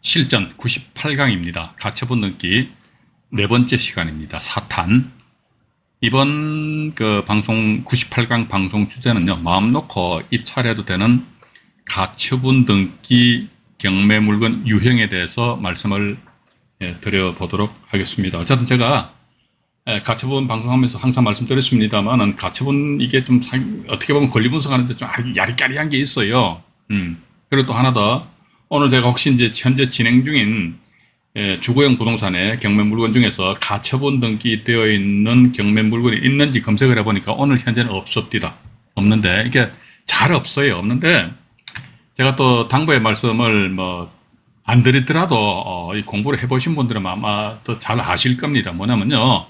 실전 98강입니다. 가처분 넘기 네 번째 시간입니다. 4탄. 이번 방송 98강 방송 주제는요, 마음 놓고 입찰해도 되는 가처분 등기 경매 물건 유형에 대해서 말씀을 드려보도록 하겠습니다. 어쨌든 제가 가처분 방송하면서 항상 말씀드렸습니다만은 가처분 이게 좀 어떻게 보면 권리 분석하는데 좀 야리까리한 게 있어요. 그리고 또 하나 더, 오늘 제가 혹시 이제 현재 진행 중인 주거용 부동산의 경매 물건 중에서 가처분 등기되어 있는 경매 물건이 있는지 검색을 해보니까 오늘 현재는 없습니다. 없는데, 이게 잘 없어요. 없는데, 제가 또 당부의 말씀을 안 드리더라도 이 공부를 해보신 분들은 아마 더 잘 아실 겁니다. 뭐냐면요,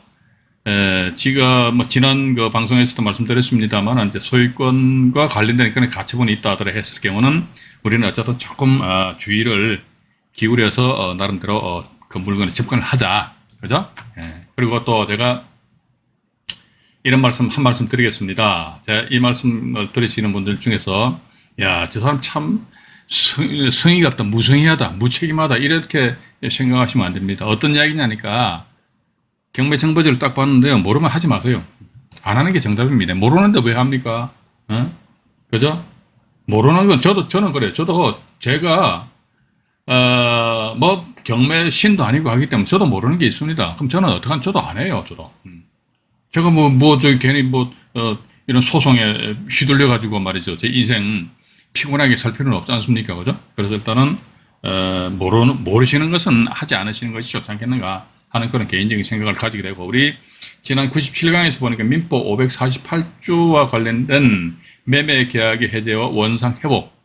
제가 지난 방송에서도 말씀드렸습니다만, 이제 소유권과 관련된 그런 가처분이 있다 하더라 했을 경우는 우리는 어쨌든 조금 주의를 기울여서 나름대로 그 물건에 접근을 하자. 그죠? 그리고 또 제가 이런 한 말씀 드리겠습니다. 제가 이 말씀을 들으시는 분들 중에서, 야, 저 사람 참 성의 같다, 무성의하다, 무책임하다, 이렇게 생각하시면 안 됩니다. 어떤 이야기냐니까, 경매 정보지를 딱 봤는데요, 모르면 하지 마세요. 안 하는 게 정답입니다. 모르는데 왜 합니까? 그죠? 모르는 건 저는 그래요. 저도 제가 경매 신도 아니고 하기 때문에 저도 모르는 게 있습니다. 그럼 저는 어떡하면 저도 안 해요. 저도. 제가 괜히 이런 소송에 휘둘려 가지고 말이죠, 제 인생 피곤하게 살 필요는 없지 않습니까? 그죠? 그래서 일단은 모르시는 것은 하지 않으시는 것이 좋지 않겠는가 하는 그런 개인적인 생각을 가지게 되고, 우리 지난 97강에서 보니까 민법 548조와 관련된 매매 계약의 해제와 원상 회복,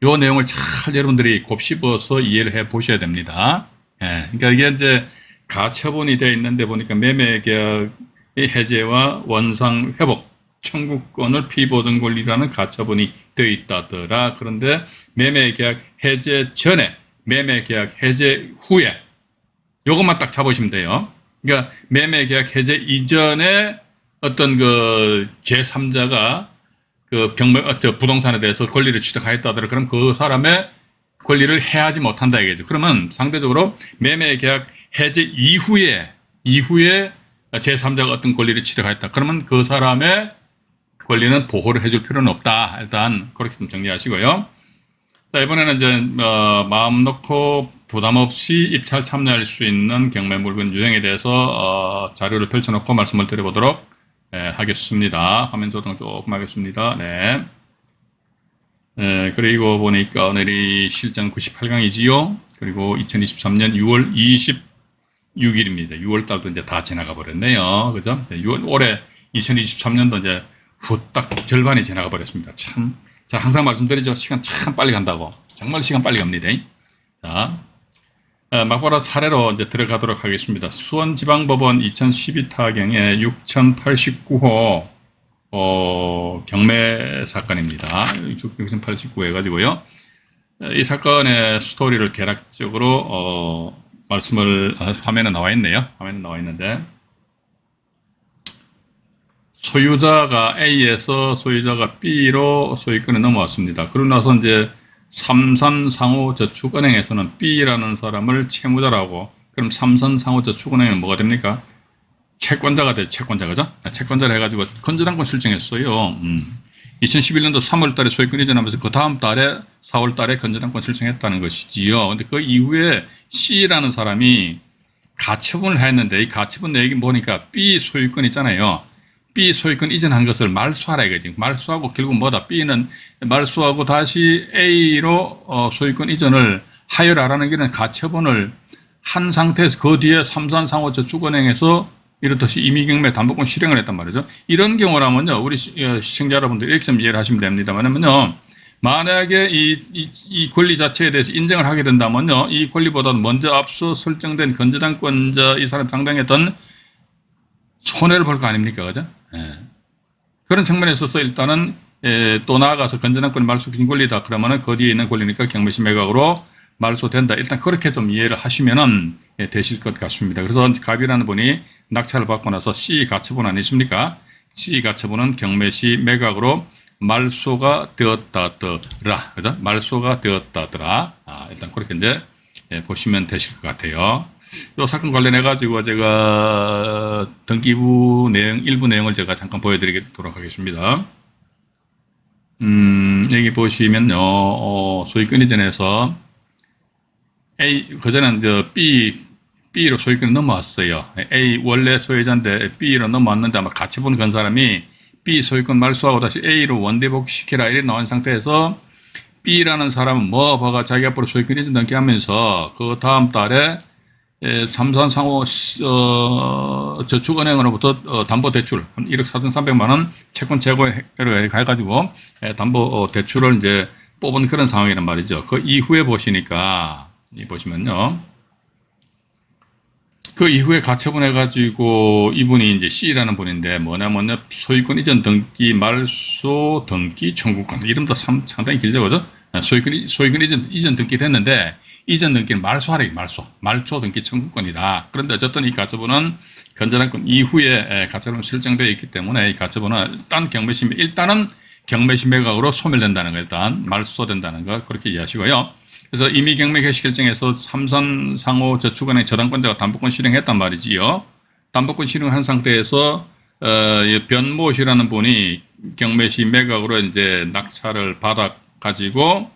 요 내용을 잘 여러분들이 곱씹어서 이해를 해 보셔야 됩니다. 그러니까 이게 이제 가처분이 되어 있는데 보니까 매매 계약의 해제와 원상 회복, 청구권을 피보증 권리라는 가처분이 되어 있다더라. 그런데 매매 계약 해제 전에, 매매 계약 해제 후에, 요것만 딱 잡으시면 돼요. 그러니까 매매 계약 해제 이전에 어떤 제3자가 부동산에 대해서 권리를 취득하였다더라. 그럼 그 사람의 권리를 해하지 못한다 이거죠. 그러면 상대적으로 매매 계약 해제 이후에 제3자가 어떤 권리를 취득하였다. 그러면 그 사람의 권리는 보호를 해줄 필요는 없다. 일단 그렇게 좀 정리하시고요. 자, 이번에는 이제 마음 놓고 부담 없이 입찰 참여할 수 있는 경매 물건 유형에 대해서 자료를 펼쳐놓고 말씀을 드려보도록 하겠습니다. 화면 조정 조금 하겠습니다. 네. 그리고 보니까 오늘이 실전 98강이지요. 그리고 2023년 6월 26일입니다. 6월 달도 이제 다 지나가 버렸네요. 그죠? 올해 2023년도 이제 후딱 절반이 지나가 버렸습니다. 참. 자, 항상 말씀드리죠. 시간 참 빨리 간다고. 정말 시간 빨리 갑니다. 자, 막바로 사례로 이제 들어가도록 하겠습니다. 수원지방법원 2012 타경의 6089호 경매 사건입니다. 6089 해가지고요. 이 사건의 스토리를 개략적으로 말씀을 화면에 나와 있네요. 화면에 나와 있는데, 소유자가 A에서 소유자가 B로 소유권에 넘어왔습니다. 그러고 나서 이제 삼선상호저축은행에서는 B라는 사람을 채무자라고, 그럼 삼선상호저축은행은 뭐가 됩니까? 채권자가 돼요. 채권자, 그죠? 채권자를 해가지고 건전한권 실증했어요. 2011년도 3월 달에 소유권 이전하면서 그 다음 달에 4월 달에 건전한권 실증했다는 것이지요. 근데 그 이후에 C라는 사람이 가처분을 했는데, 이 가처분 내역이 보니까 B 소유권 있잖아요. B 소유권 이전한 것을 말소하라 이거지. 말소하고 결국 뭐다? B는 말소하고 다시 A로 소유권 이전을 하여라라는 게 가처분을 한 상태에서 그 뒤에 삼선상호저축은행에서 이렇듯이 임의경매 담보권 실행을 했단 말이죠. 이런 경우라면요, 우리 시청자 여러분들 이렇게 좀 이해를 하시면 됩니다만요, 만약에 이 권리 자체에 대해서 인정을 하게 된다면요, 이 권리보다는 먼저 앞서 설정된 건저당권자 이 사람 당당했던 손해를 볼 거 아닙니까? 그죠? 그런 측면에 있어서 일단은 또 나아가서 건전한권이 말소된 권리다. 그러면은 그 뒤에 있는 권리니까 경매시 매각으로 말소된다. 일단 그렇게 좀 이해를 하시면은 되실 것 같습니다. 그래서 갑이라는 분이 낙찰을 받고 나서 C 가처분 아니십니까? C 가처분은 경매시 매각으로 말소가 되었다더라. 그죠? 말소가 되었다더라. 일단 그렇게 이제 보시면 되실 것 같아요. 이 사건 관련해 가지고 제가 등기부 내용 일부 내용을 제가 잠깐 보여드리도록 하겠습니다. 여기 보시면요, 소유권 이전에서 A 그전에는 B로 소유권이 넘어왔어요. A 원래 소유자인데 B로 넘어왔는데 아마 가처분 건 사람이 B 소유권 말소하고 다시 A로 원대복시키라 이렇게 나온 상태에서 B라는 사람은 뭐 봐가 자기 앞으로 소유권 이전 등기하면서 그 다음 달에 삼산상호 저축은행으로부터 담보대출 1억 4,300만 원 채권 재고를 해가지고 담보 대출을 이제 뽑은 그런 상황이란 말이죠. 그 이후에 보시니까 보시면요. 그 이후에 가처분해가지고 이분이 이제 C라는 분인데 뭐냐 소유권 이전 등기 말소 등기 청구권 이름도 상당히 길죠, 그죠? 소유권 이전 등기 됐는데 이전 등기는 말소하래, 말소 등기 청구권이다. 그런데 어쨌든 이 가처분은 건전한권 이후에 가처분 실정되어 있기 때문에 이 가처분은 일단은 경매시 매각으로 소멸된다는 거, 일단 말소된다는 거 그렇게 이해하시고요. 그래서 이미 경매 개시 결정에서 삼산상호 저축은행 저당권자가 담보권 실행했단 말이지요. 담보권 실행한 상태에서 변모 씨라는 분이 경매시 매각으로 이제 낙찰을 받아 가지고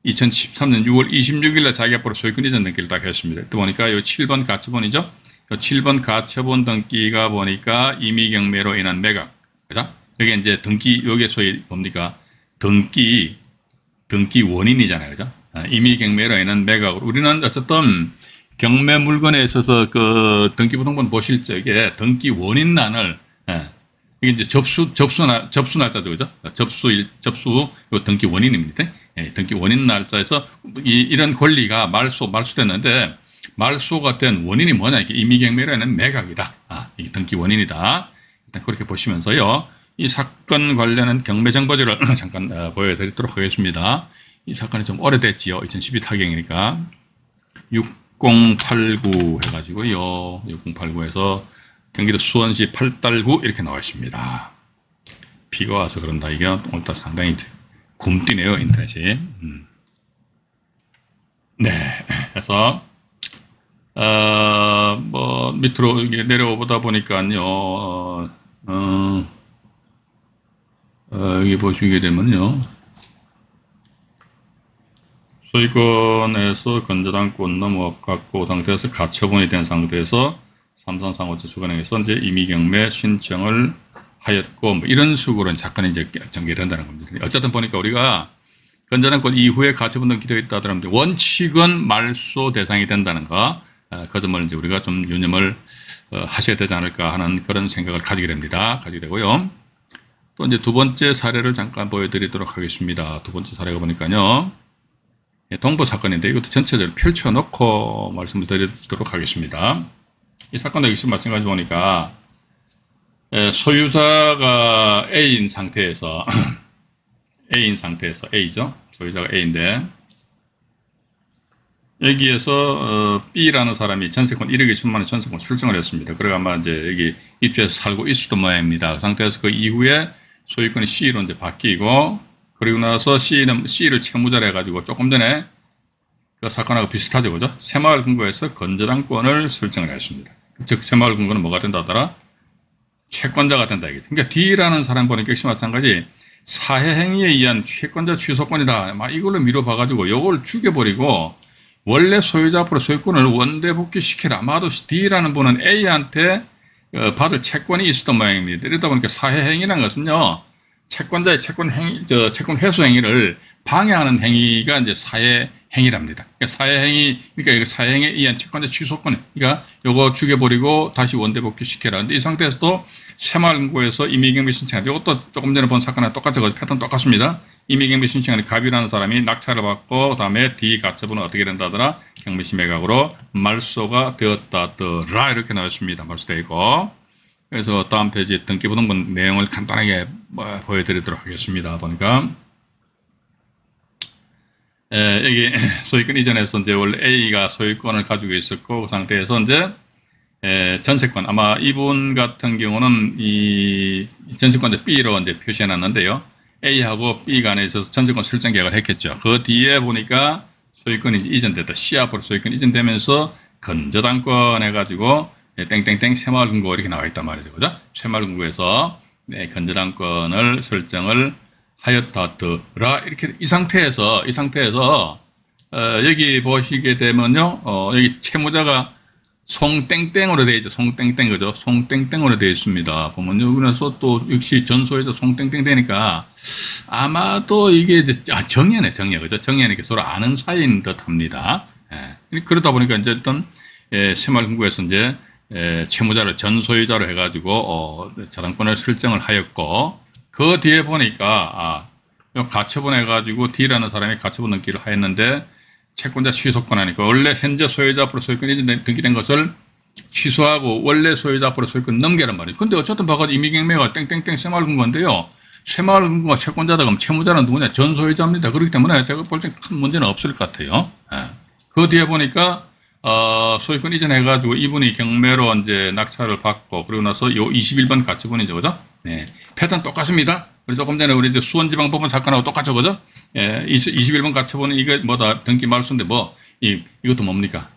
2013년 6월 26일에 자기 앞으로 소유권 이전 등기를 딱 했습니다. 또 보니까 이 7번 가처분이죠. 이 7번 가처분 등기가 보니까 임의 경매로 인한 매각. 그죠? 여기 이제 등기, 여기 소위 뭡니까? 등기 원인이잖아요. 그죠? 임의 경매로 인한 매각으로. 우리는 어쨌든 경매 물건에 있어서 그 등기부등본 보실 적에 등기 원인란을, 이게 이제 접수 날짜죠. 그죠? 접수, 요 등기 원인입니다. 등기 원인 날짜에서 이런 권리가 말소됐는데 말소가 된 원인이 뭐냐? 이게 임의경매라는 매각이다. 이게 등기 원인이다. 일단 그렇게 보시면서요. 이 사건 관련한 경매정보지를 잠깐 보여드리도록 하겠습니다. 이 사건이 좀 오래됐지요. 2012 타경이니까 6089 해가지고요. 6089에서 경기도 수원시 8달구 이렇게 나와 있습니다. 비가 와서 그런다. 이게 오늘따라 상당히 굼뛰네요, 인터넷이. 네. 그래서, 뭐, 밑으로 내려오다 보니까요, 여기 보시게 되면요. 소유권에서 건전한권 넘어갔고, 상태에서 가처분이 된 상태에서 삼산상호저축은행에서 이제 임의경매 신청을 하였고, 뭐 이런 식으로 사건이 이제 전개된다는 겁니다. 어쨌든 보니까 우리가 건전한권 이후에 가처분 등기되어 있다 하더라도 원칙은 말소 대상이 된다는 거, 그 점을 이제 우리가 좀 유념을 하셔야 되지 않을까 하는 그런 생각을 가지게 됩니다. 가지게 되고요. 또 이제 두 번째 사례를 잠깐 보여드리도록 하겠습니다. 두 번째 사례가 보니까요. 동보 사건인데 이것도 전체적으로 펼쳐놓고 말씀을 드리도록 하겠습니다. 이 사건도 역시 마찬가지 보니까 소유자가 A인 상태에서 A죠. 소유자가 A인데 여기에서 B라는 사람이 전세권 1억 2천만 원 전세권 출정을 했습니다. 그래가 아마 이제 여기 입주해서 살고 있었던 모양입니다. 그 상태에서 그 이후에 소유권이 C로 이제 바뀌고 그리고 나서 C를 채무자로 해가지고 조금 전에 그 사건하고 비슷하죠, 그죠? 새마을 금고에서 건전한권을 설정을 했습니다. 즉 새마을 금고는 뭐가 된다 하더라? 채권자가 된다 이게. 그러니까 D라는 사람 보니까 역시 마찬가지 사회행위에 의한 채권자 취소권이다. 막 이걸로 미뤄봐가지고 이걸 죽여버리고 원래 소유자 앞으로 소유권을 원대복귀시키라. 아마도 D라는 분은 A한테 받을 채권이 있었던 모양입니다. 이러다 보니까 사회행위라는 것은요, 채권자의 채권 회수 행위를 방해하는 행위가 이제 사회행위랍니다. 그러니까 그러니까 사회행위에 의한 채권자 취소권, 그러니까 요거 죽여버리고 다시 원대복귀시켜라. 근데 이 상태에서도 새마을금고에서 임의경매 신청한, 이것도 조금 전에 본 사건과 똑같죠. 패턴 똑같습니다. 임의경매 신청한 갑이라는 사람이 낙찰을 받고, 다음에 D 가처분은 어떻게 된다더라? 경매시 매각으로 말소가 되었다더라. 이렇게 나왔습니다. 말소되어 있고. 그래서 다음 페이지 등기부등본 내용을 간단하게 보여드리도록 하겠습니다. 보니까 여기 소유권 이전에서 이제 원래 A가 소유권을 가지고 있었고 그 상태에서 이제 전세권, 아마 이분 같은 경우는 이 전세권자 B로 이제 표시해 놨는데요. A하고 B 간에 있어서 전세권 설정 계약을 했겠죠. 그 뒤에 보니까 소유권이 이제 이전됐다. 시압으로 소유권이 이전되면서 건저당권 해가지고 땡땡땡 새마을금고 이렇게 나와 있단 말이죠. 그죠? 새마을금고에서 건저당권을 설정을 하였다더라. 이렇게 이 상태에서 여기 보시게 되면요. 여기 채무자가 송땡땡으로 되어 있죠. 송땡땡 그죠? 송땡땡으로 되어 있습니다. 보면요. 그래서 또 역시 전소유자 송땡땡 되니까 아마도 이게 이제 정연해 그죠? 정연이 서로 아는 사이인 듯합니다. 예. 그러다 보니까 이제 일단 새마을금고에서 이제 채무자를 전소유자로 해가지고 저당권을 설정을 하였고 그 뒤에 보니까 가처분 해가지고 D라는 사람이 가처분 등기를 하였는데 채권자 취소권 하니까 원래 현재 소유자 앞으로 소유권이 등기된 것을 취소하고 원래 소유자 앞으로 소유권 넘겨란 말이에요. 근데 어쨌든 봐가지고 임의경매가 땡땡땡 새마을금고인데요. 새마을금고가 채권자다 그럼 채무자는 누구냐? 전소유자입니다. 그렇기 때문에 제가 볼 때 큰 문제는 없을 것 같아요. 그 뒤에 보니까 소유권 이전해가지고 이분이 경매로 이제 낙찰을 받고 그러고 나서 요 21번 가처분이죠, 그죠? 네. 패턴 똑같습니다. 그래서 조금 전에 우리 이제 수원지방법원 사건하고 똑같죠, 그죠? 21번 가처분은 이게 뭐다? 등기 말소인데 이것도 뭡니까?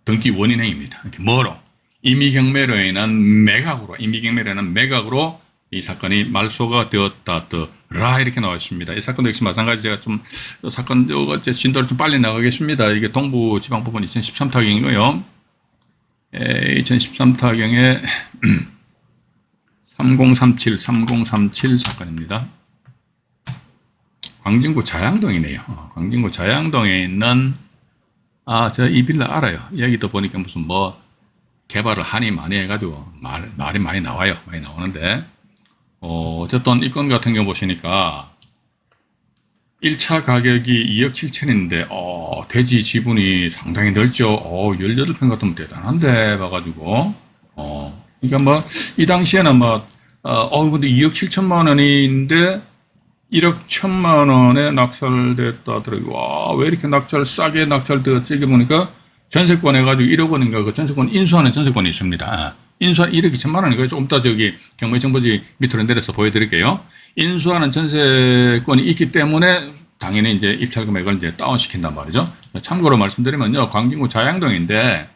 등기 원인행위입니다. 이렇게 뭐로? 임의경매로 인한 매각으로 이 사건이 말소가 되었다더라 이렇게 나와 있습니다. 이 사건도 역시 마찬가지 제가 좀 사건 진도를 좀 빨리 나가겠습니다. 이게 동부지방법원 2013타경이고요. 2013타경에 3037 사건입니다. 광진구 자양동이네요. 광진구 자양동에 있는 저 이 빌라 알아요. 여기도 보니까 무슨 개발을 하니 많이 해가지고 말이 많이 나와요. 많이 나오는데 어쨌든 이 건 같은 경우 보시니까 1차 가격이 2억 7천인데 대지 지분이 상당히 넓죠. 18평 같으면 대단한데 봐가지고 그러니까 이 당시에는 근데 2억 7천만 원인데 1억 1천만 원에 낙찰됐다 하더라고요. 와, 왜 이렇게 싸게 낙찰되었지? 이게 보니까 전세권 해가지고 1억 원인가 그 전세권 인수하는 전세권이 있습니다. 인수한 1억 2천만 원이니까 조금 더 경매정보지 밑으로 내려서 보여드릴게요. 인수하는 전세권이 있기 때문에 당연히 이제 입찰 금액을 이제 다운시킨단 말이죠. 참고로 말씀드리면요. 광진구 자양동인데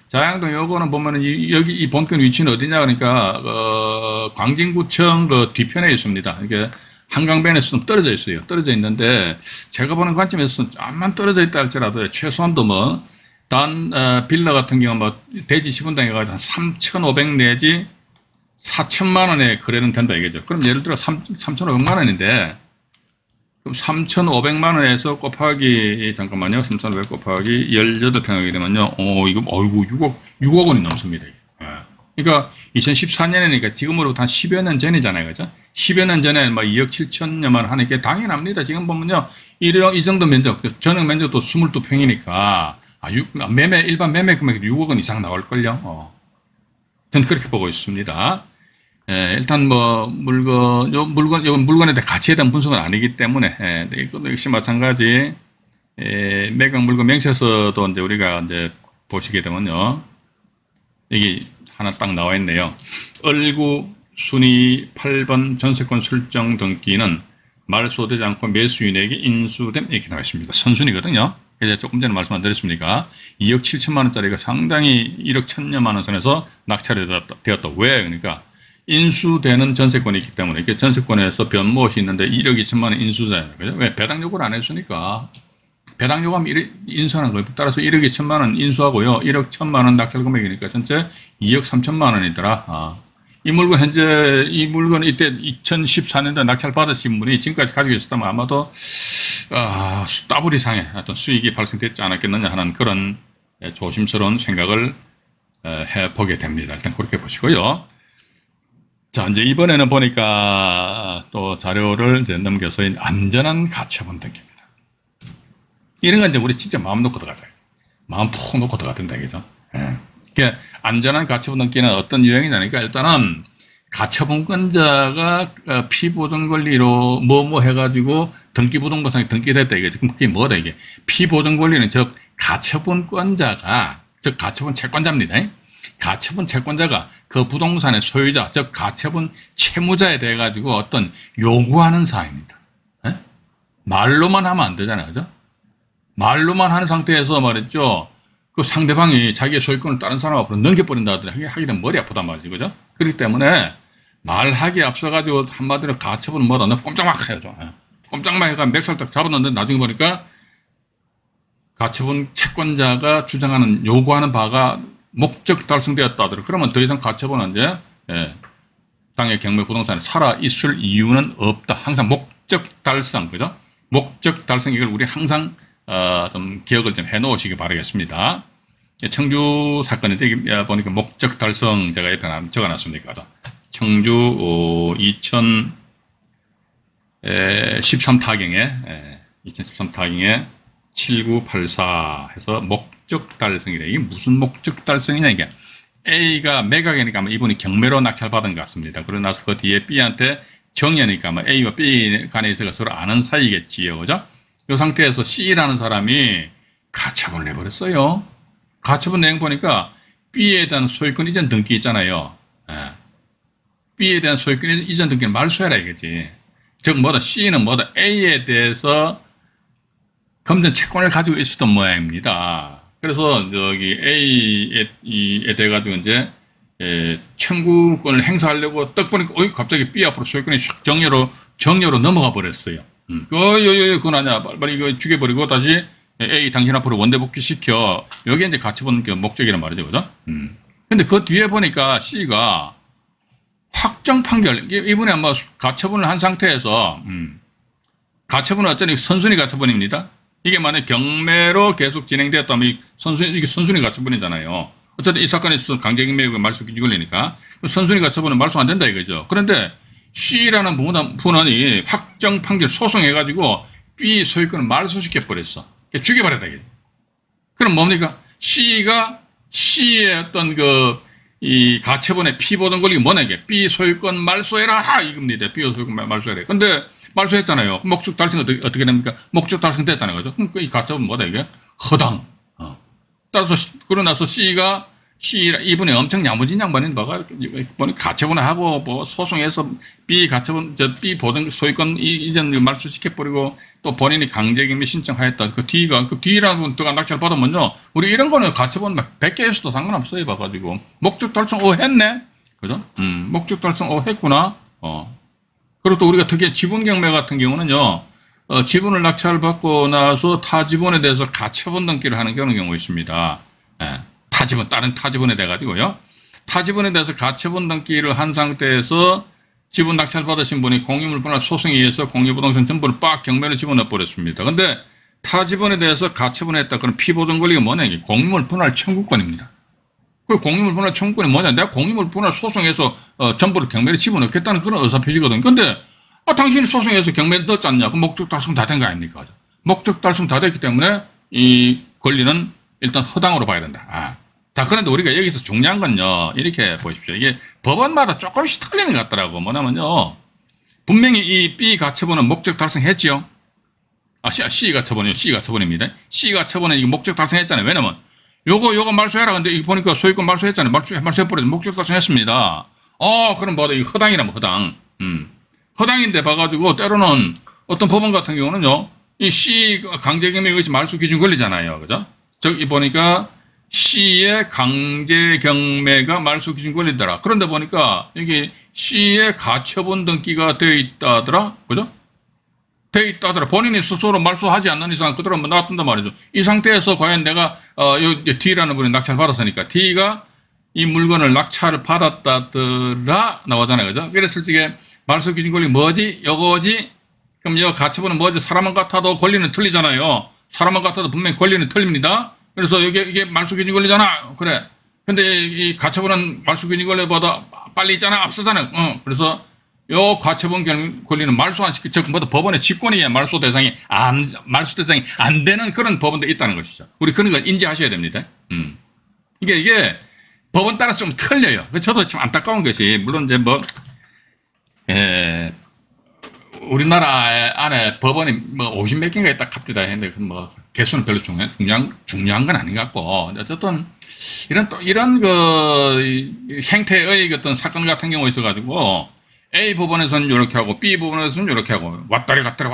자양동 요거는 보면은 여기 이 본권 위치는 어디냐 그러니까 광진구청 그 뒤편에 있습니다. 이게 한강변에서 좀 떨어져 있어요. 떨어져 있는데 제가 보는 관점에서 좀만 떨어져 있다 할지라도 최소한도 빌라 같은 경우 대지 지분당에 가지고 한 3,500 내지 4천만 원에 거래는 된다 이거죠. 그럼 예를 들어 3,500만 원인데 그럼 3,500만 원에서 곱하기 3,500 곱하기 18평이게 되면요. 이거 어이구 6억 원이 넘습니다. 그러니까 2014년이니까 지금으로부터 한 10여 년 전이잖아요. 그죠? 10여 년 전에 2억 7천여만 원 하니까 당연합니다. 지금 보면요. 이 정도 면적, 전용 면적도 22평이니까 일반 매매 금액이 6억 원 이상 나올걸요. 저는 그렇게 보고 있습니다. 일단 물건에 대한 가치에 대한 분석은 아니기 때문에, 이것도 역시 마찬가지, 매각 물건 명세서도 이제 우리가 이제 보시게 되면요. 여기 하나 딱 나와 있네요. 을구 순위 8번 전세권 설정 등기는 말소되지 않고 매수인에게 인수됨 이렇게 나와 있습니다. 선순위거든요. 그래서 조금 전에 말씀 안 드렸습니까? 2억 7천만 원짜리가 상당히 1억 1천여만 원 선에서 낙찰이 되었다. 왜? 그러니까 인수되는 전세권이 있기 때문에 이렇게 전세권에서 변모시 있는데 1억 2천만 원 인수잖아요. 그죠? 왜? 배당 요구를 안 했으니까. 배당 요구하면 인수하는 거예요. 따라서 1억 2천만 원 인수하고요. 1억 1천만 원 낙찰 금액이니까 전체 2억 3천만 원이더라. 이 물건 이때 2014년도에 낙찰 받으신 분이 지금까지 가지고 있었다면 아마도 더블 이상의 어떤 수익이 발생됐지 않았겠느냐 하는 그런 조심스러운 생각을 해보게 됩니다. 일단 그렇게 보시고요. 자, 이제 이번에는 보니까 또 자료를 이제 넘겨서 안전한 가처분 등기입니다. 이런 건 이제 우리 진짜 마음 놓고 들어가자. 마음 푹 놓고 들어가야 된다, 그죠? 그러니까 안전한 가처분 등기는 어떤 유형이냐니까 일단은 가처분권자가 피보존 권리로 해가지고 등기부동산에 등기됐다 이거죠. 그럼 그게 뭐다 이게? 피보존 권리는 즉 가처분권자가 즉 가처분 채권자입니다. 가처분 채권자가 그 부동산의 소유자 즉 가처분 채무자에 대해 가지고 어떤 요구하는 사항입니다. 말로만 하면 안 되잖아요, 그죠? 말로만 하는 상태에서 말했죠. 그 상대방이 자기의 소유권을 다른 사람 앞으로 넘겨버린다더니 하게 되면 머리 아프단 말이지, 그죠? 그렇기 때문에 말하기에 앞서가지고 한마디로 가처분은 뭐다. 너 꼼짝막 해야죠. 꼼짝막 해가 맥살 딱 잡았는데 나중에 보니까 가처분 채권자가 주장하는 요구하는 바가 목적 달성되었다 하더라도 그러면 더 이상 가처분은 이제 당의 경매 부동산에 살아 있을 이유는 없다. 항상 목적 달성, 그죠? 목적 달성 이걸 우리 항상 좀 기억을 좀 해놓으시기 바라겠습니다. 청주 사건인데 보니까 목적 달성 제가 옆에 적어놨습니다. 청주 2013 타경에 2013 타경에 7984 해서 목적 달성이래. 이게 무슨 목적 달성이냐 이게. A가 매각이니까 이분이 경매로 낙찰받은 것 같습니다. 그러고 나서 그 뒤에 B한테 정여니까 A와 B 간에 있어서 서로 아는 사이겠지요. 그죠? 이 상태에서 C라는 사람이 가처분을 내버렸어요. 가처분 내용 보니까 B에 대한 소유권 이전 등기 있잖아요. B에 대한 소유권 이전 등기는 말소해라 이거지. 즉 뭐다 C는 뭐다 A에 대해서 금전 채권을 가지고 있었던 모양입니다. 그래서 여기 A에 대해 가지고 이제 청구권을 행사하려고 딱 보니까 갑자기 B 앞으로 소유권이 정려로 넘어가 버렸어요. 그건 아니야. 빨리 이거 죽여버리고 다시 A 당신 앞으로 원대복귀 시켜. 여기 이제 가처분 목적이란 말이죠, 그죠? 근데 그 뒤에 보니까 C가 확정 판결, 이분이 아마 가처분을 한 상태에서 가처분은 어쩌니 선순위 가처분입니다. 이게 만약 경매로 계속 진행되었다면 이게 선순위 가처분이잖아요. 어쨌든 이 사건에 있어서 강제경매가 말소기준이 걸리니까 선순위 가처분은 말소 안 된다 이거죠. 그런데 C라는 분원이 확정 판결 소송해가지고 B 소유권을 말소시켜 버렸어. 죽여버렸다 이게. 그럼 뭡니까? C가 C의 어떤 이 가처분의 피보던 권리가 뭐냐 이게. B 소유권 말소해라 이겁니다. B 소유권 말소해라. 근데 말소했잖아요. 목적 달성 어떻게 됩니까? 목적 달성됐잖아요. 그죠? 그럼 이 가처분 뭐다 이게? 허당. 따라서 그러고 나서 이분이 엄청 야무진 양반인 바가 가처분을 하고 뭐 소송해서 B 가처분 B 보던 소유권 이전 말소시켜버리고 또 본인이 강제경매 신청하였다. 그 D라는 분가 낙찰 받으면요. 우리 이런 거는 가처분 막 100개 했어도 상관없어요. 봐가지고 목적 달성 했네. 그죠? 목적 달성 했구나. 그리고 또 우리가 특히 지분경매 같은 경우는요, 지분을 낙찰받고 나서 타 지분에 대해서 가처분 등기를 하는 경우가 있습니다. 다른 타지분에 대해가지고요. 타지분에 대해서 가처분 등기를 한 상태에서 지분 낙찰받으신 분이 공유물분할 소송에 의해서 공유부동산 전부를 빡 경매로 집어넣어 버렸습니다. 근데 타지분에 대해서 가처분했다. 그럼 피보존 권리가 뭐냐? 이게 공유물 분할 청구권입니다. 그 공유물 분할 청구권이 뭐냐? 내가 공유물 분할 소송해서 전부를 경매에 집어넣겠다는 그런 의사표시거든요. 근데 당신이 소송해서 경매에 넣었지 않냐? 그럼 목적 달성 다 된 거 아닙니까? 목적 달성 다 됐기 때문에 이 권리는 일단 허당으로 봐야 된다. 자, 그런데 우리가 여기서 중요한 건요, 이렇게 보십시오. 이게 법원마다 조금씩 틀리는 것 같더라고. 뭐냐면요, 분명히 이 B 가처분은 목적 달성했지요. C 가처분이요. C 가처분입니다. C 가처분은 이거 목적 달성했잖아요. 왜냐면 요거 말소해라. 근데 이거 보니까 소유권 말소했잖아요. 말소해버려서 목적 달성했습니다. 그럼 뭐다? 이거 허당이라면 허당. 허당인데 봐가지고 때로는 어떤 법원 같은 경우는요, 이 C 강제경매 이것이 말소 기준 권리잖아요. 그죠? 저기 보니까 C의 강제경매가 말소 기준 권리더라. 그런데 보니까 여기 C의 가처분 등기가 되어 있다더라. 그죠? 되어 있다더라. 본인이 스스로 말소하지 않는 이상 그대로 나왔단 말이죠. 이 상태에서 과연 내가 D라는 분이 낙찰 받았으니까 D가 이 물건을 낙찰을 받았다더라 나오잖아요. 그죠? 그랬을 적에 말소 기준 권리 뭐지? 요거지? 그럼 이 가처분은 뭐지? 사람만 같아도 권리는 틀리잖아요. 사람만 같아도 분명히 권리는 틀립니다. 그래서 이게 말소 기준 권리잖아. 그래. 근데 이 가처분은 말소 기준 권리보다 빨리 있잖아. 앞서잖아요. 그래서 요 가처분 권리는 말소 안 시키, 즉, 법원의 직권이야. 말소 대상이 안 되는 그런 법원도 있다는 것이죠. 우리 그런 걸 인지하셔야 됩니다. 이게 법원 따라서 좀 틀려요. 저도 참 안타까운 것이, 물론 이제 우리나라 안에 법원이 50몇 개가 있다 갑디다 했는데, 개수는 별로 중요한 건 아닌 것 같고, 어쨌든, 이런 행태의 어떤 사건 같은 경우가 있어가지고, A 법원에서는 이렇게 하고, B 법원에서는 이렇게 하고, 왔다리 갔다리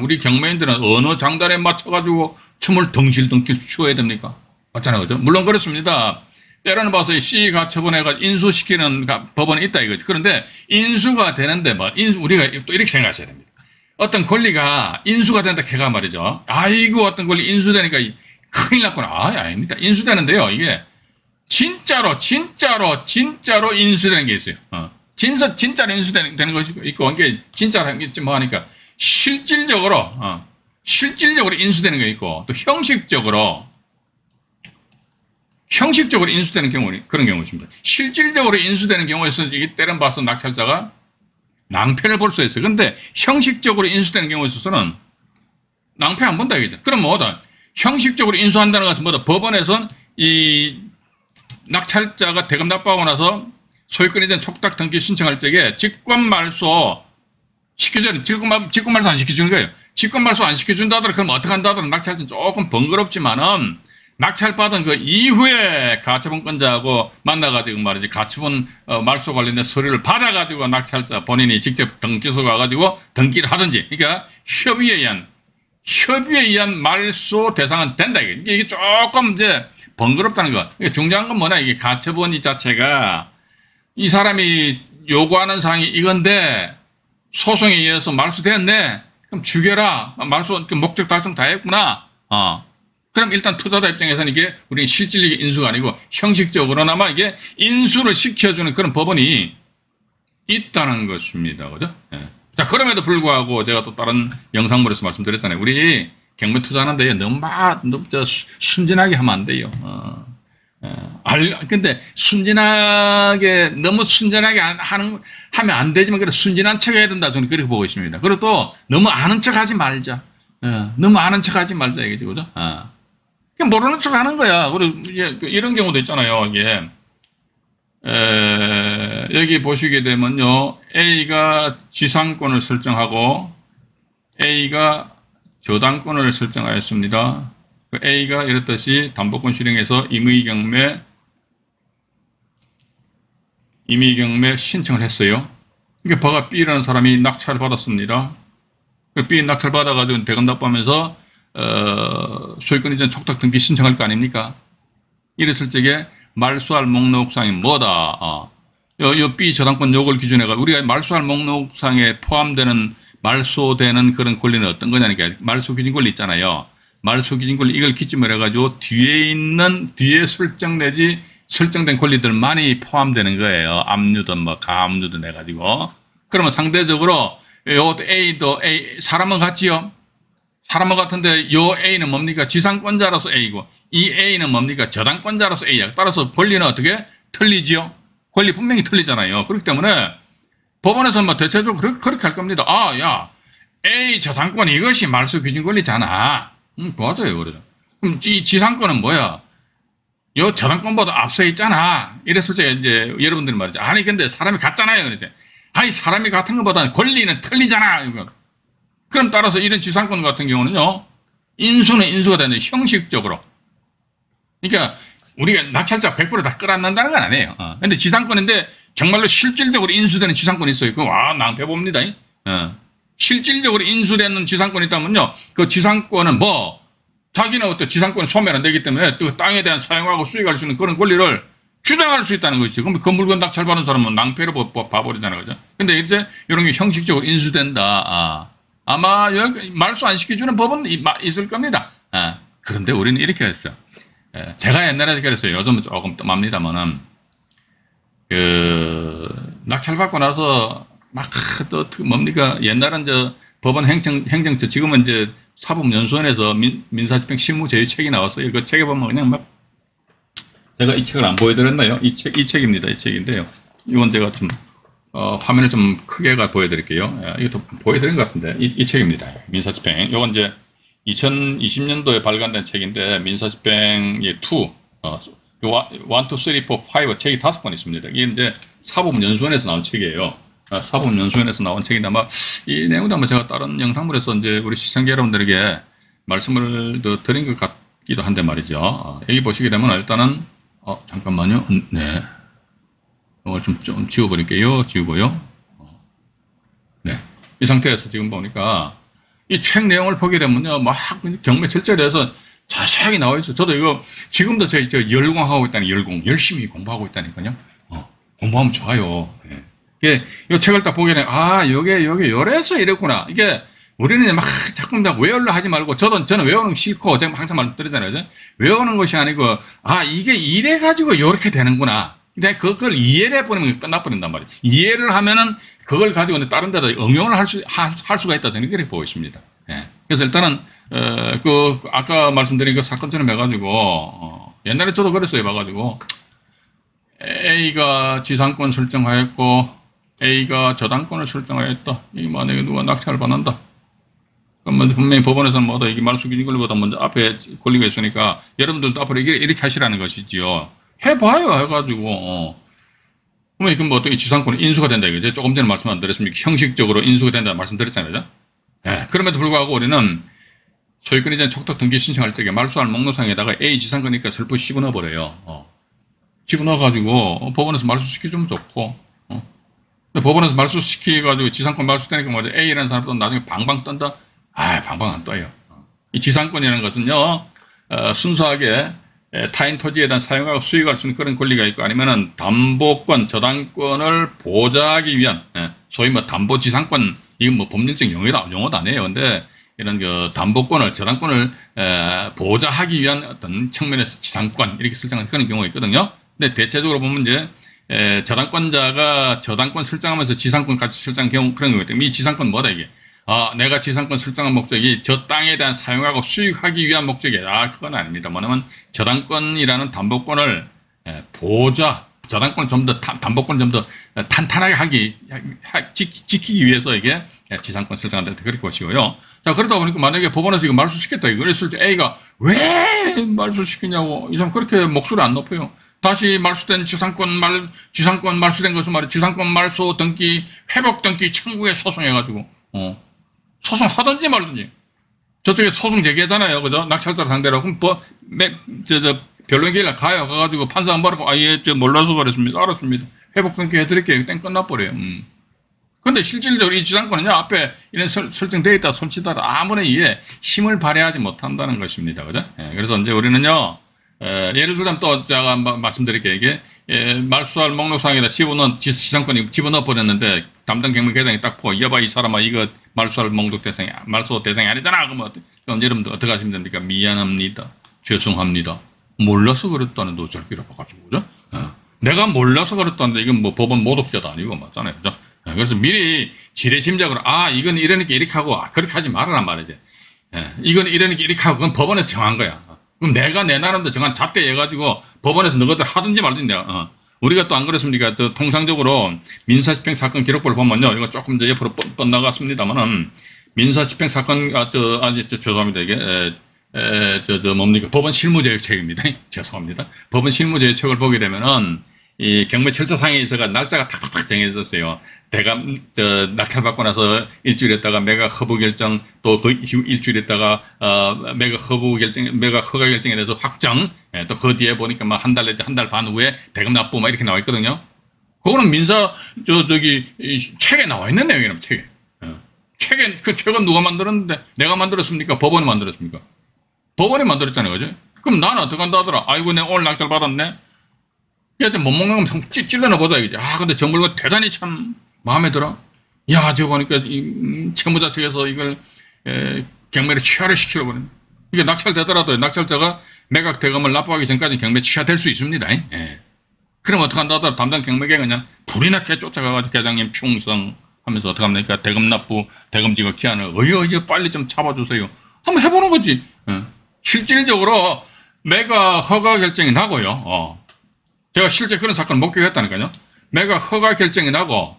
우리 경매인들은 어느 장단에 맞춰가지고, 춤을 덩실덩실 추어야 됩니까? 맞잖아요. 그죠? 물론 그렇습니다. 때로는 봐서 이 가처분해가 인수시키는 법원이 있다 이거죠. 그런데 인수가 되는데 우리가 또 이렇게 생각하셔야 됩니다. 어떤 권리가 인수가 된다 해가 말이죠. 아이고 어떤 권리 인수되니까 큰일 났구나. 아닙니다. 인수되는데요. 이게 진짜로 인수되는 게 있어요. 진짜로 인수되는 것이 있고 이게 진짜로 뭐 하니까 실질적으로 인수되는 게 있고 또 형식적으로 인수되는 그런 경우 있습니다. 실질적으로 인수되는 경우에서 이게 때론 봐서 낙찰자가 낭패를 볼 수 있어요. 그런데 형식적으로 인수되는 경우에 있어서는 낭패 안 본다 이거죠. 그럼 뭐다? 형식적으로 인수한다는 것은 뭐다? 법원에서는 이 낙찰자가 대금 납부하고 나서 소유권에 대한 촉탁 등기 신청할 적에 직권말소 시켜줘야 직권말소 안 시켜주는 거예요. 직권말소 안 시켜준다 하더라도 그럼 어떻게 한다 하더라도 낙찰자는 조금 번거롭지만은 낙찰받은 그 이후에 가처분권자하고 만나가지고 말이지 가처분 말소 관련된 서류를 받아가지고 낙찰자 본인이 직접 등기소 가가지고 등기를 하든지 그러니까 협의에 의한 말소 대상은 된다 이게 조금 이제 번거롭다는 거. 중요한 건 뭐냐 이게 가처분 이 자체가 이 사람이 요구하는 사항이 이건데 소송에 의해서 말소되었네. 그럼 죽여라. 말소 목적 달성 다 했구나. 그럼 일단 투자자 입장에서는 이게 우리 실질적인 인수가 아니고 형식적으로나마 이게 인수를 시켜주는 그런 법원이 있다는 것입니다. 그죠? 예. 자, 그럼에도 불구하고 제가 또 다른 영상물에서 말씀드렸잖아요. 우리 경매 투자하는데 너무 순진하게 하면 안 돼요. 근데 너무 순진하게 하면 안 되지만, 그래, 순진한 척 해야 된다. 저는 그렇게 보고 있습니다. 그리고 또 너무 아는 척 하지 말자. 너무 아는 척 하지 말자. 이거지, 그죠? 그냥 모르는 척 하는 거야. 그리고 이런 경우도 있잖아요. 이게, 여기 보시게 되면요. A가 지상권을 설정하고, A가 저당권을 설정하였습니다. A가 이렇듯이 담보권 실행해서 임의경매 신청을 했어요. 이게 버가 B라는 사람이 낙찰을 받았습니다. B 낙찰 받아가지고 대금 납부하면서 소유권 이전 촉탁 등기 신청할 거 아닙니까? 이랬을 적에 말소할 목록상이 뭐다? 요 B 저당권 요걸 기준으로 우리가 말소할 목록상에 포함되는 말소되는 그런 권리는 어떤 거냐니까 말소 기준 권리 있잖아요. 말소 기준 권리 이걸 기점으로 해가지고 뒤에 설정된 권리들만이 포함되는 거예요. 압류든 뭐 가압류든 해가지고. 그러면 상대적으로 요 A도 사람은 같지요. 사람은 같은데 요 A는 뭡니까? 지상권자로서 A고 이 A는 뭡니까? 저당권자로서 A야. 따라서 권리는 어떻게 틀리지요? 권리 분명히 틀리잖아요. 그렇기 때문에 법원에서는 뭐 대체적으로 그렇게 할 겁니다. 야, A 저당권 이것이 말소 기준 권리잖아. 맞아요, 그래요. 그럼 이 지상권은 뭐야? 요 저당권보다 앞서 있잖아. 이랬을 때 이제 여러분들이 말이죠. 아니 근데 사람이 같잖아요. 그랬더니 아니 사람이 같은 것보다는 권리는 틀리잖아. 이거. 그럼 따라서 이런 지상권 같은 경우는요. 인수는 인수가 되는 형식적으로. 그러니까 우리가 낙찰자 100%다 끌어안는다는 건 아니에요. 근데 지상권인데 정말로 실질적으로 인수되는 지상권이 있어요. 그거 낭패 봅니다. 실질적으로 인수되는 지상권이 있다면요. 그 지상권은 뭐 자기는 어떤 지상권 소멸 안 되기 때문에 그 땅에 대한 사용하고 수익할 수 있는 그런 권리를 주장할 수 있다는 것이죠. 그럼 그 물건 낙찰받은 사람은 낭패로 봐버리잖아요. 그죠? 근데 이제 이런 게 형식적으로 인수된다. 아마 말소 안 시켜주는 법은 있을 겁니다. 그런데 우리는 이렇게 했죠. 제가 옛날에 그랬어요. 요즘은 조금 뜸합니다만은, 낙찰받고 나서 막 또 뭡니까? 옛날은 법원 행정처, 지금은 이제 사법연수원에서 민사집행 실무제휴책이 나왔어요. 그 책에 보면 그냥 막, 제가 이 책을 안 보여드렸나요? 이 책입니다. 이 책인데요. 이건 제가 좀, 화면을 좀 크게 보여드릴게요. 이것도 보여드린 것 같은데, 이 책입니다. 민사집행. 이건 이제 2020년도에 발간된 책인데, 민사집행 2, 1, 2, 3, 4, 5 책이 5권 있습니다. 이게 이제 사법연수원에서 나온 책이에요. 사법연수원에서 나온 책인데, 아마 이 내용도 한번 제가 다른 영상물에서 이제 우리 시청자 여러분들에게 말씀을 더 드린 것 같기도 한데 말이죠. 여기 보시게 되면 일단은, 잠깐만요. 네. 이걸 좀 지워버릴게요. 지우고요. 네. 이 상태에서 지금 보니까 이 책 내용을 보게 되면요. 막 경매 절차에 대해서 자세하게 나와 있어요. 저도 이거 지금도 저 열공하고 있다니, 열심히 공부하고 있다니까요. 공부하면 좋아요. 예. 이 책을 딱 보게 되면, 요게 요래서 이랬구나. 이게, 우리는 막 자꾸 외우려 하지 말고, 저는 외우는 거 싫고, 제가 항상 말씀드리잖아요. 외우는 것이 아니고, 이게 이래가지고 요렇게 되는구나. 근데 그걸 이해를 해버리면 끝나버린단 말이에요. 이해를 하면은 그걸 가지고 다른 데다 응용을 할 수가 있다. 저는 그렇게 보고 있습니다. 예. 그래서 일단은, 아까 말씀드린 그 사건처럼 해가지고, 옛날에 저도 그랬어요. 봐가지고, A가 지상권 설정하였고, A가 저당권을 설정하였다. 이게 만약에 누가 낙찰을 받는다. 그러면 분명히 법원에서는 뭐다, 이게 말소기준 권리보다 먼저 앞에 권리가 있으니까, 여러분들도 앞으로 이렇게 하시라는 것이지요. 해봐요. 해가지고, 그러면 뭐 어떻게 지상권이 인수가 된다 이거죠. 조금 전에 말씀 안 드렸습니까? 형식적으로 인수가 된다 말씀드렸잖아요. 예. 그럼에도 불구하고 우리는 소유권에 대한 촉탁 등기 신청할 적에 말소할 목록상에다가 A 지상권이니까 슬프 집어넣어버려요. 집어넣어가지고 법원에서 말소시켜주면 좋고, 법원에서 말소시켜가지고 지상권 말소되니까 뭐죠? A라는 사람도 나중에 방방 뜬다? 방방 안 떠요. 이 지상권이라는 것은요, 순수하게 타인 토지에 대한 사용하고 수익할 수 있는 그런 권리가 있고, 아니면은 담보권, 저당권을 보좌하기 위한, 소위 뭐 담보지상권, 이건 뭐 법률적 용어도 아니에요. 근데 이런 담보권을, 저당권을 보좌하기 위한 어떤 측면에서 지상권, 이렇게 설정하는 그런 경우가 있거든요. 근데 대체적으로 보면 이제, 저당권자가 저당권 설정하면서 지상권 같이 설정한 경우, 그런 경우가 있대요. 이 지상권 뭐다, 이게? 내가 지상권 설정한 목적이 저 땅에 대한 사용하고 수익하기 위한 목적이야. 그건 아닙니다. 뭐냐면 저당권이라는 담보권을 저당권을 좀 더, 담보권을 좀 더 탄탄하게 지키기 위해서 이게 지상권 설정한다. 그렇게 보시고요. 자, 그러다 보니까 만약에 법원에서 이거 말소시켰다. 그랬을 때 A가 왜 말소시키냐고. 이 사람 그렇게 목소리 안 높여요. 다시 말소된 지상권 말소된 것은 말이야. 지상권 말소 등기, 회복 등기 청구에 소송해가지고, 소송하든지 말든지. 저쪽에 소송 제기하잖아요. 그죠? 낙찰자를 상대로. 그럼 변론기일날 가요. 가가지고 판사 안 받고, 몰라서 그랬습니다. 알았습니다. 회복 등기 해드릴게요. 땡 끝나버려요. 근데 실질적으로 이 지상권은요, 앞에 이런 설정되어 있다, 손치다라 아무나 이에 힘을 발휘하지 못한다는 것입니다. 그죠? 그래서 이제 우리는요, 예를 들자면 또 제가 말씀드릴게요. 이게, 말소할 목록상에다 지상권이 집어넣어 버렸는데, 담당 경매계장이 딱 보고, 여봐, 이 사람아, 이거 말소할 말소 대상이 아니잖아. 그럼 여러분들 어떻게 하시면 됩니까? 미안합니다. 죄송합니다. 몰라서 그랬다는 노절기로 봐가지고, 그죠? 내가 몰라서 그랬다는데, 이건 뭐 법원 모독죄도 아니고, 맞잖아요. 그죠? 그래서 미리 지레짐작으로, 이건 이러니까 이렇게 하고, 그렇게 하지 말아란 말이지. 이건 이러니까 이렇게 하고, 그건 법원에서 정한 거야. 그럼 내가 내 나름대로 정한 잣대 해가지고, 법원에서 너희들 하든지 말든지 내가, 우리가 또 안 그렇습니까? 통상적으로 민사집행 사건 기록부를 보면요. 이거 조금 더 옆으로 뻗나갔습니다만은, 민사집행 사건, 죄송합니다. 이게, 뭡니까? 법원 실무제휴책입니다. 죄송합니다. 법원 제휴책을 보게 되면은, 이 경매 절차상에 있어가 날짜가 탁탁탁 정해졌어요. 낙찰받고 나서 일주일 있다가 매각 허브 결정, 또 그 이후 일주일 있다가, 매각 허가 결정에 대해서 확정, 또 그 뒤에 보니까 막 한 달 내지 한 달 반 후에 대금 납부 막 이렇게 나와 있거든요. 그거는 민사, 책에 나와 있는 내용이라면, 책에. 그 책은 누가 만들었는데, 내가 만들었습니까? 법원이 만들었습니까? 법원이 만들었잖아요. 그죠? 그럼 나는 어떻게 한다 하더라? 아이고, 내가 오늘 낙찰 받았네? 얘한테 못 먹는 건 찔러나 보자, 이거지. 근데 저 물건 대단히 참 마음에 들어. 야, 저거 보니까, 채무자 측에서 이걸, 경매를 취하를 시키려고 그러네. 이게 낙찰되더라도 낙찰자가 매각 대금을 납부하기 전까지 경매 취하될 수 있습니다. 그럼 어떻게 한다 하더라? 담당 경매계가 그냥 불이 나게 쫓아가가지고 계장님 충성 하면서 어떻게 합니까? 대금 납부, 대금 지급 기한을 빨리 좀 잡아주세요. 한번 해보는 거지. 실질적으로 매각 허가 결정이 나고요. 제가 실제 그런 사건을 목격했다니까요. 매각 허가 결정이 나고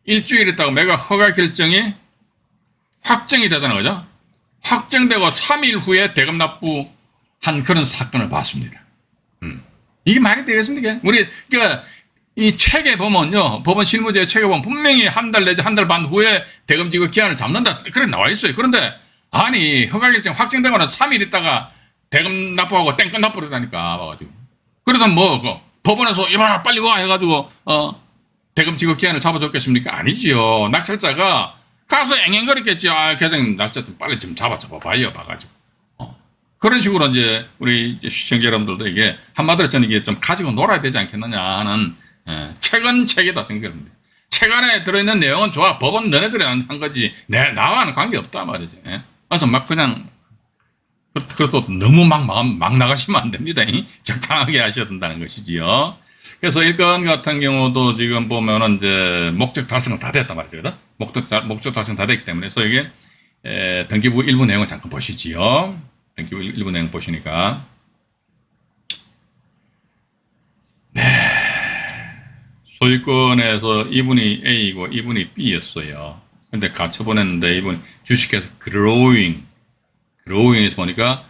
일주일 있다가 매각 허가 결정이 확정이 되다는 거죠. 확정되고 3일 후에 대금 납부한 그런 사건을 봤습니다. 이게 말이 되겠습니까? 이 책에 보면요, 법원 실무제휴 책에 보면 분명히 한 달 내지 한 달 반 후에 대금 지급 기한을 잡는다. 그렇게 나와 있어요. 그런데 허가 결정 확정되고 나서 3일 있다가 대금 납부하고 땡 끝나버리다니까 봐가지고. 그러다 법원에서 이봐 빨리 와 해가지고 대금 지급 기한을 잡아줬겠습니까? 아니지요. 낙찰자가 가서 앵앵거렸겠죠. 계장님 낙찰 좀 빨리 좀 잡아봐요. 봐가지고. 그런 식으로 이제 우리 이제 시청자 여러분들도 이게 한마디로 저는 이게 좀 가지고 놀아야 되지 않겠느냐 하는 최근 책이다 생각합니다. 책 안에 들어있는 내용은 좋아. 법은 너네들이 한 거지. 나와는 관계없다 말이지. 그래서 막 그냥 그것도 너무 막 나가시면 안 됩니다. 적당하게 하셔야 된다는 것이지요. 그래서 일건 같은 경우도 지금 보면은 이제 목적 달성은 다 됐단 말이죠. 그죠? 목적 달성 다 됐기 때문에. 그래서 이게, 등기부 일부 내용을 잠깐 보시지요. 등기부 일부 내용 보시니까. 네. 소유권에서 이분이 A이고 이분이 B였어요. 근데 가처분했는데 이분 주식회사 그로잉에서 보니까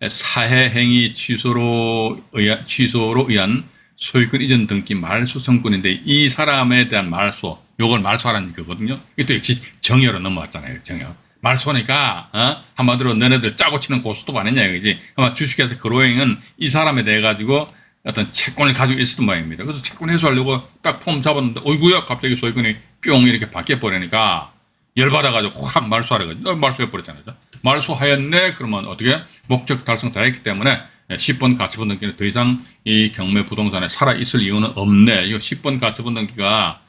사회행위 취소로 의한 소유권 이전 등기 말소 청구인데 이 사람에 대한 말소, 요걸 말소하라는 거거든요. 이것도 역시 정여로 넘어왔잖아요. 정여. 말소니까 한마디로 너네들 짜고 치는 고스톱 아니냐 이거지. 아마 주식회사 그로잉은 이 사람에 대해 가지고 어떤 채권을 가지고 있었던 모양입니다. 그래서 채권 해소하려고 딱 폼 잡았는데 어이구야 갑자기 소유권이 뿅 이렇게 바뀌어버리니까 열받아가지고 확 말소하려고 말소해버렸잖아요. 말소하였네 그러면 어떻게 목적 달성 다 했기 때문에 10번 가처분 등기는 더 이상 이 경매 부동산에 살아있을 이유는 없네. 이 10번 가처분 등기가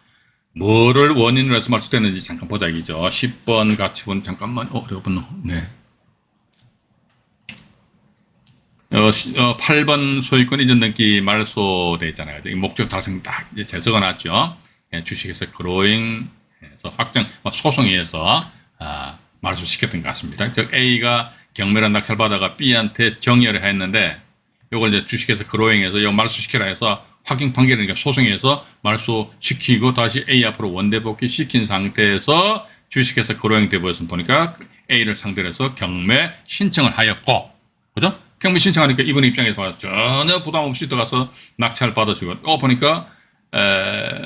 뭐를 원인으로 해서 말소됐는지 잠깐 보자 이죠. 10번 가처분 잠깐만 여러분 네. 8번 소유권 이전 등기 말소돼 있잖아요. 목적 달성 딱 이제 적어놨죠. 주식회사 그로잉에서 확정 소송에 의해서 말소시켰던 것 같습니다. 즉 A가 경매를 낙찰받아가 B한테 정의를 했는데 이걸 이제 주식회사 그로잉에서 이거 말소시키라 해서 확정 판결이니까 소송에서 말소시키고 다시 A 앞으로 원대복귀 시킨 상태에서 주식회사 그로잉 대부에서 보니까 A를 상대로 해서 경매 신청을 하였고, 그죠? 경매 신청하니까 이분 입장에서 봐서 전혀 부담 없이 들어가서 낙찰 받으시고, 보니까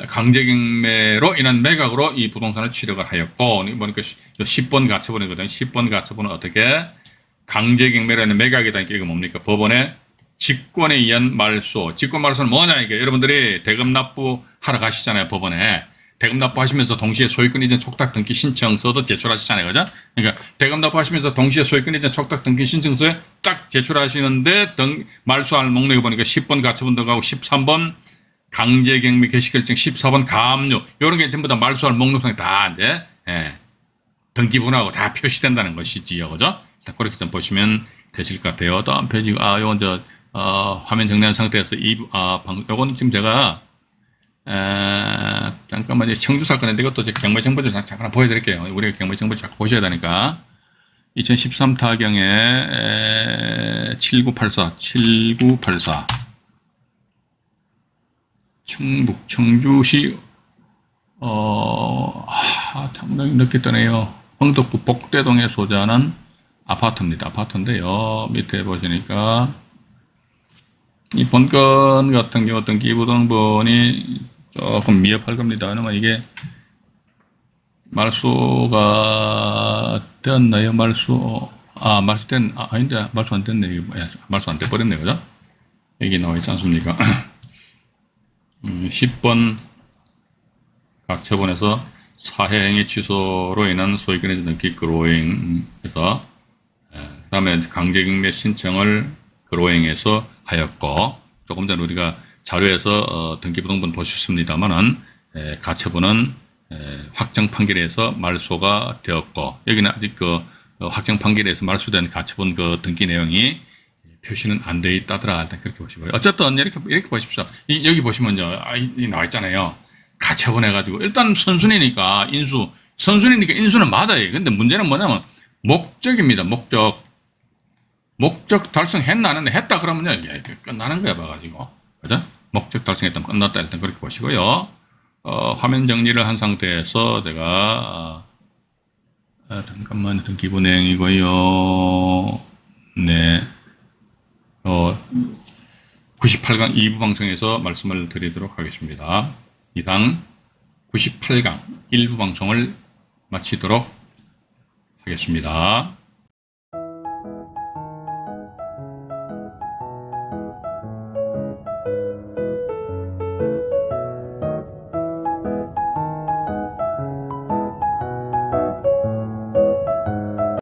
강제경매로 인한 매각으로 이 부동산을 취득을 하였고, 보니까 10번 가처분이거든요. 10번 가처분은 어떻게 강제경매라는 매각이다니까 이거 뭡니까? 법원의 직권에 의한 말소. 직권 말소는 뭐냐 이게 여러분들이 대금 납부하러 가시잖아요. 법원에 대금 납부하시면서 동시에 소유권 이전 촉탁 등기 신청서도 제출하시잖아요. 그죠? 그러니까 대금 납부하시면서 동시에 소유권 이전 촉탁 등기 신청서에 딱 제출하시는데 말소할 목록에 보니까 10번 가처분 들어가고 13번 강제경매 개시결정 14번 가압류 이런 게 전부 다 말소할 목록상에 다 이제 등기부하고 다 표시된다는 것이지요. 그죠? 그렇게 좀 보시면 되실 것 같아요. 다음 페이지 요건 화면 정리한 상태에서 요건 지금 제가 잠깐만요. 청주 사건인데 이것도 제 경매 정보를 잠깐 보여드릴게요. 우리가 경매 정보 자꾸 보셔야 되니까 2013 타경에 7984 충북 청주시 상당히 늦게 뜨네요. 흥덕구 복대동에 소재하는 아파트입니다. 아파트인데요. 밑에 보시니까 이 본건 같은 경우 어떤 기부등본이 조금 미흡할 겁니다. 왜냐면 이게 말소가 되었나요? 말소 아닌데 말소 안 됐네. 말소 안 돼버렸네. 그죠? 여기 나와 있지 않습니까? 10번 각 처분에서 사회행위 취소로 인한 소유권의 등기 그로잉에서 그 다음에 강제경매 신청을 그로잉에서 하였고, 조금 전에 우리가 자료에서 등기부등본 보셨습니다만은 가처분은 확정 판결에서 말소가 되었고, 여기는 아직 그 확정 판결에서 말소된 가처분 그 등기 내용이 표시는 안 돼 있다더라. 일단 그렇게 보시고요. 어쨌든 이렇게 보십시오. 여기 보시면요, 나와 있잖아요. 가처분 해가지고 일단 선순위니까 인수는 맞아요. 근데 문제는 뭐냐면 목적입니다. 목적 달성했나 안 했나 했다 그러면요 끝나는 거야 봐가지고, 그죠? 목적 달성했다면 끝났다. 일단 그렇게 보시고요. 화면 정리를 한 상태에서 제가 잠깐만 기본 내용이고요. 네. 98강 2부 방송에서 말씀을 드리도록 하겠습니다. 이상 98강 1부 방송을 마치도록 하겠습니다.